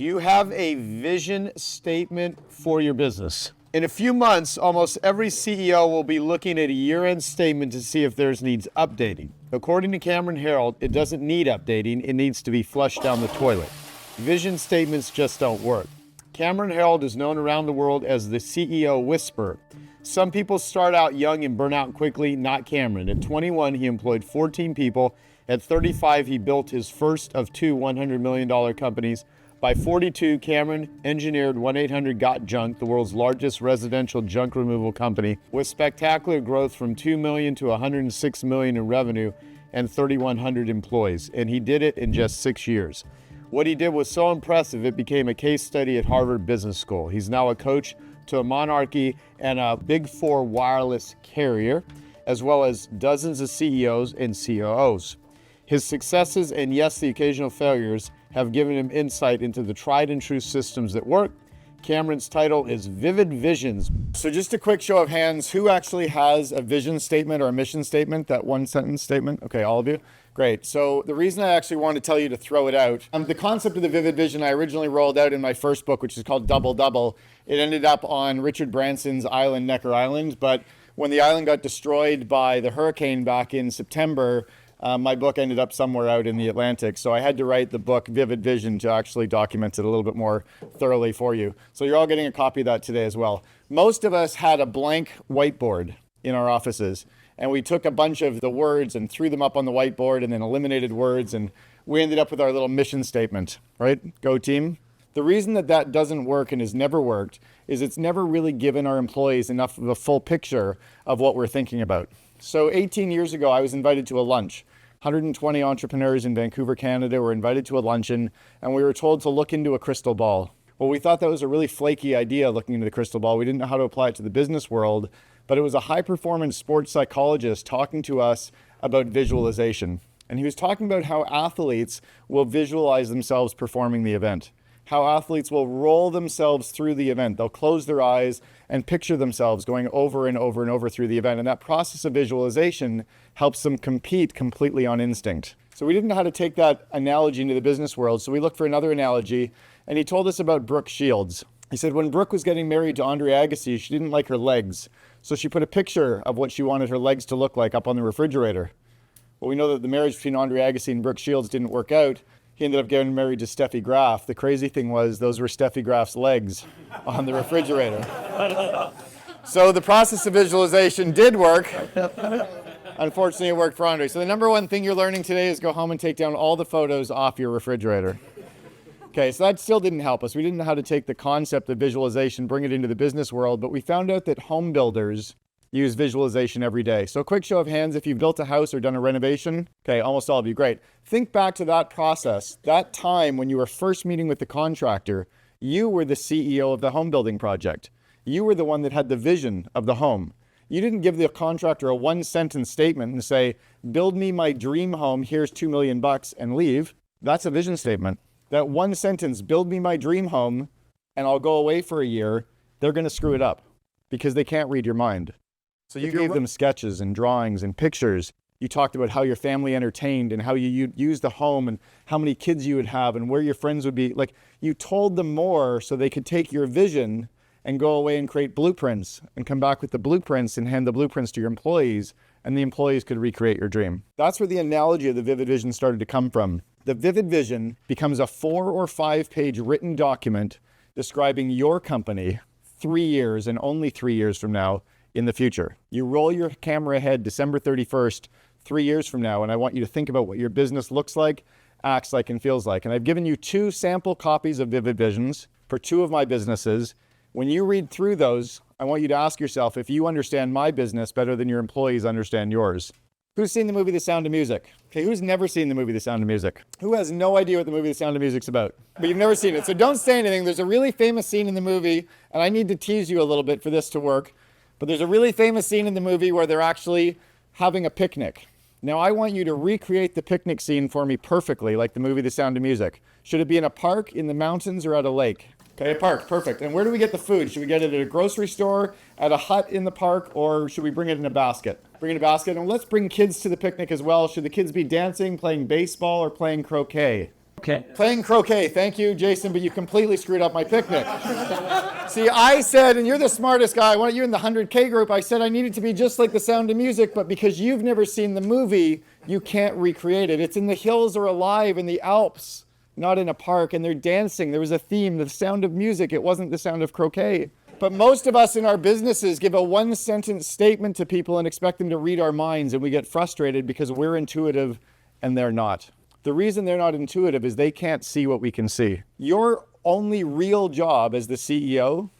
Do you have a vision statement for your business? In a few months, almost every CEO will be looking at a year-end statement to see if theirs needs updating. According to Cameron Herold, it doesn't need updating, it needs to be flushed down the toilet. Vision statements just don't work. Cameron Herold is known around the world as the CEO whisperer. Some people start out young and burn out quickly, not Cameron. At 21, he employed 14 people. At 35, he built his first of two $100 million companies. By 42, Cameron engineered 1-800-GOT-JUNK, the world's largest residential junk removal company, with spectacular growth from $2 million to $106 million in revenue and 3,100 employees. And he did it in just 6 years. What he did was so impressive, it became a case study at Harvard Business School. He's now a coach to a monarchy and a Big Four wireless carrier, as well as dozens of CEOs and COOs. His successes and, yes, the occasional failures have given him insight into the tried and true systems that work. Cameron's title is Vivid Visions. So just a quick show of hands, who actually has a vision statement or a mission statement, that one sentence statement? Okay, all of you? Great. So the reason I actually wanted to tell you to throw it out, the concept of the vivid vision I originally rolled out in my first book, which is called Double Double. It ended up on Richard Branson's island, Necker Island, but when the island got destroyed by the hurricane back in September, my book ended up somewhere out in the Atlantic, so I had to write the book Vivid Vision to actually document it a little bit more thoroughly for you. So you're all getting a copy of that today as well. Most of us had a blank whiteboard in our offices, and we took a bunch of the words and threw them up on the whiteboard and then eliminated words, and we ended up with our little mission statement, right? Go team. The reason that that doesn't work and has never worked is it's never really given our employees enough of a full picture of what we're thinking about. So 18 years ago, I was invited to a lunch. 120 entrepreneurs in Vancouver, Canada were invited to a luncheon, and we were told to look into a crystal ball. Well, we thought that was a really flaky idea, looking into the crystal ball. We didn't know how to apply it to the business world, but it was a high-performance sports psychologist talking to us about visualization. And he was talking about how athletes will visualize themselves performing the event, how athletes will roll themselves through the event. They'll close their eyes and picture themselves going over and over and over through the event. And that process of visualization helps them compete completely on instinct. So we didn't know how to take that analogy into the business world. So we looked for another analogy, and he told us about Brooke Shields. He said when Brooke was getting married to Andre Agassi, she didn't like her legs. So she put a picture of what she wanted her legs to look like up on the refrigerator. Well, we know that the marriage between Andre Agassi and Brooke Shields didn't work out. He ended up getting married to Steffi Graf. The crazy thing was those were Steffi Graf's legs on the refrigerator. So the process of visualization did work. Unfortunately, it worked for Andre. So the number one thing you're learning today is go home and take down all the photos off your refrigerator. Okay, so that still didn't help us. We didn't know how to take the concept of visualization, bring it into the business world, but we found out that home builders use visualization every day. So a quick show of hands if you've built a house or done a renovation. Okay, almost all of you, great. Think back to that process, that time when you were first meeting with the contractor. You were the CEO of the home building project. You were the one that had the vision of the home. You didn't give the contractor a one-sentence statement and say, build me my dream home, here's $2 million and leave. That's a vision statement. That one sentence, build me my dream home and I'll go away for a year, they're gonna screw it up because they can't read your mind. So you gave them sketches and drawings and pictures. You talked about how your family entertained and how you used the home and how many kids you would have and where your friends would be. Like, you told them more so they could take your vision and go away and create blueprints and come back with the blueprints and hand the blueprints to your employees, and the employees could recreate your dream. That's where the analogy of the vivid vision started to come from. The vivid vision becomes a 4 or 5 page written document describing your company 3 years and only 3 years from now in the future. You roll your camera ahead December 31st, 3 years from now, and I want you to think about what your business looks like, acts like, and feels like. And I've given you 2 sample copies of Vivid Visions for 2 of my businesses. When you read through those, I want you to ask yourself if you understand my business better than your employees understand yours. Who's seen the movie The Sound of Music? Okay, who's never seen the movie The Sound of Music? Who has no idea what the movie The Sound of Music's about? But you've never seen it, so don't say anything. There's a really famous scene in the movie, and I need to tease you a little bit for this to work. But there's a really famous scene in the movie where they're actually having a picnic. Now I want you to recreate the picnic scene for me perfectly, like the movie The Sound of Music. Should it be in a park, in the mountains, or at a lake? Okay, a park, perfect. And where do we get the food? Should we get it at a grocery store, at a hut in the park, or should we bring it in a basket? Bring it in a basket, and let's bring kids to the picnic as well. Should the kids be dancing, playing baseball, or playing croquet? Okay. Playing croquet. Thank you, Jason, but you completely screwed up my picnic. See, I said, and you're the smartest guy, I want you in the 100K group, I said I needed to be just like The Sound of Music, but because you've never seen the movie, you can't recreate it. It's in the hills or alive in the Alps, not in a park, and they're dancing. There was a theme, The Sound of Music. It wasn't The Sound of Croquet. But most of us in our businesses give a one-sentence statement to people and expect them to read our minds, and we get frustrated because we're intuitive and they're not. The reason they're not intuitive is they can't see what we can see. Your only real job as the CEO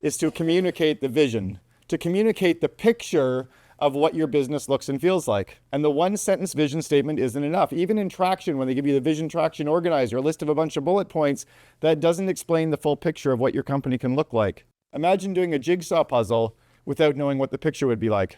is to communicate the vision, to communicate the picture of what your business looks and feels like. And the one-sentence vision statement isn't enough. Even in Traction, when they give you the Vision Traction Organizer, a list of a bunch of bullet points, that doesn't explain the full picture of what your company can look like. Imagine doing a jigsaw puzzle without knowing what the picture would be like.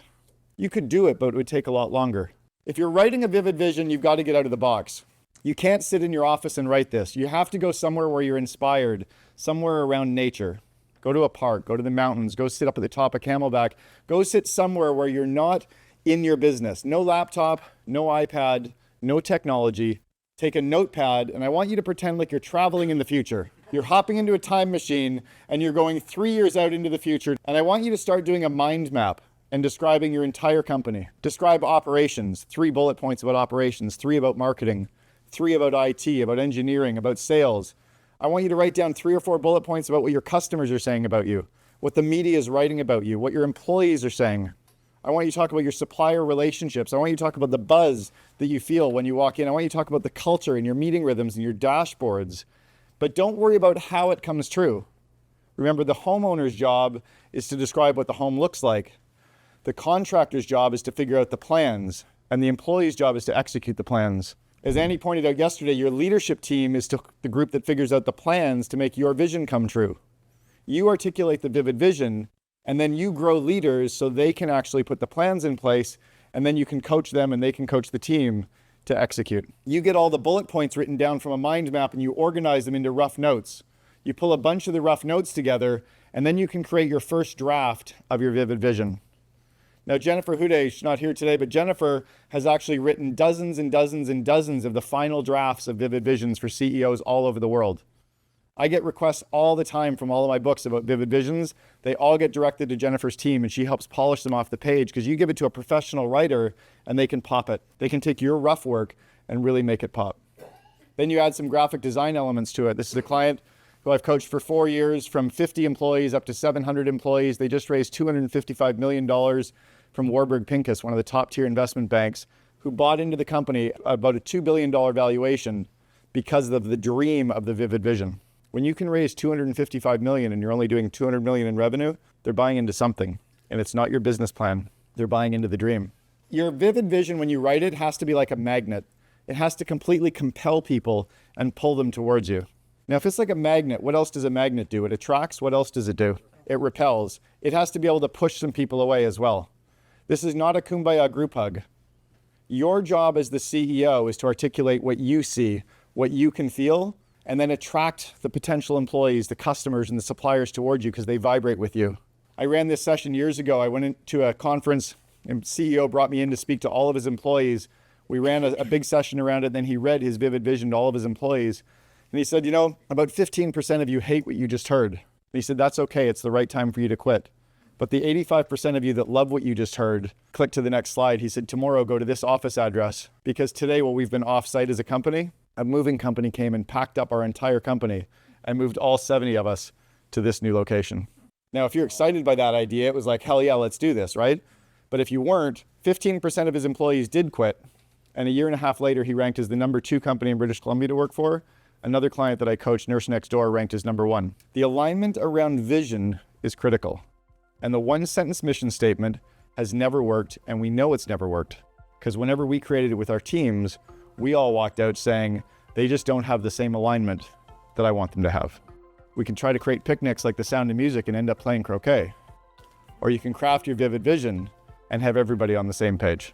You could do it, but it would take a lot longer. If you're writing a vivid vision, you've got to get out of the box. You can't sit in your office and write this. You have to go somewhere where you're inspired, somewhere around nature. Go to a park, go to the mountains, go sit up at the top of Camelback. Go sit somewhere where you're not in your business. No laptop, no iPad, no technology. Take a notepad, and I want you to pretend like you're traveling in the future. You're hopping into a time machine, and you're going 3 years out into the future. And I want you to start doing a mind map and describing your entire company. Describe operations, 3 bullet points about operations, 3 about marketing, 3 about IT, about engineering, about sales. I want you to write down 3 or 4 bullet points about what your customers are saying about you, what the media is writing about you, what your employees are saying. I want you to talk about your supplier relationships. I want you to talk about the buzz that you feel when you walk in. I want you to talk about the culture and your meeting rhythms and your dashboards. But don't worry about how it comes true. Remember, the homeowner's job is to describe what the home looks like. The contractor's job is to figure out the plans, and the employee's job is to execute the plans. As Andy pointed out yesterday, your leadership team is the group that figures out the plans to make your vision come true. You articulate the vivid vision, and then you grow leaders so they can actually put the plans in place, and then you can coach them and they can coach the team to execute. You get all the bullet points written down from a mind map and you organize them into rough notes. You pull a bunch of the rough notes together, and then you can create your first draft of your vivid vision. Now, Jennifer Hude, she's not here today, but Jennifer has actually written dozens and dozens and dozens of the final drafts of vivid visions for CEOs all over the world. I get requests all the time from all of my books about vivid visions. They all get directed to Jennifer's team, and she helps polish them off the page because you give it to a professional writer and they can pop it. They can take your rough work and really make it pop. Then you add some graphic design elements to it. This is a client who I've coached for 4 years, from 50 employees up to 700 employees. They just raised $255 million from Warburg Pincus, one of the top tier investment banks, who bought into the company about a $2 billion valuation because of the dream of the vivid vision. When you can raise $255 million and you're only doing $200 million in revenue, they're buying into something, and it's not your business plan. They're buying into the dream. Your vivid vision, when you write it, has to be like a magnet. It has to completely compel people and pull them towards you. Now, if it's like a magnet, what else does a magnet do? It attracts. What else does it do? It repels. It has to be able to push some people away as well. This is not a kumbaya group hug. Your job as the CEO is to articulate what you see, what you can feel, and then attract the potential employees, the customers, and the suppliers towards you because they vibrate with you. I ran this session years ago. I went into a conference, and CEO brought me in to speak to all of his employees. We ran a big session around it, then he read his vivid vision to all of his employees. And he said, you know, about 15% of you hate what you just heard. And he said, that's okay, it's the right time for you to quit. But the 85% of you that love what you just heard, click to the next slide. He said, tomorrow go to this office address, because today, while we've been off-site as a company, a moving company came and packed up our entire company and moved all 70 of us to this new location. Now, if you're excited by that idea, it was like, hell yeah, let's do this, right? But if you weren't, 15% of his employees did quit. And a year and a half later, he ranked as the number 2 company in British Columbia to work for. Another client that I coached, Nurse Next Door, ranked as number 1. The alignment around vision is critical. And the one-sentence mission statement has never worked, and we know it's never worked. Because whenever we created it with our teams, we all walked out saying, they just don't have the same alignment that I want them to have. We can try to create picnics like The Sound of Music and end up playing croquet. Or you can craft your vivid vision and have everybody on the same page.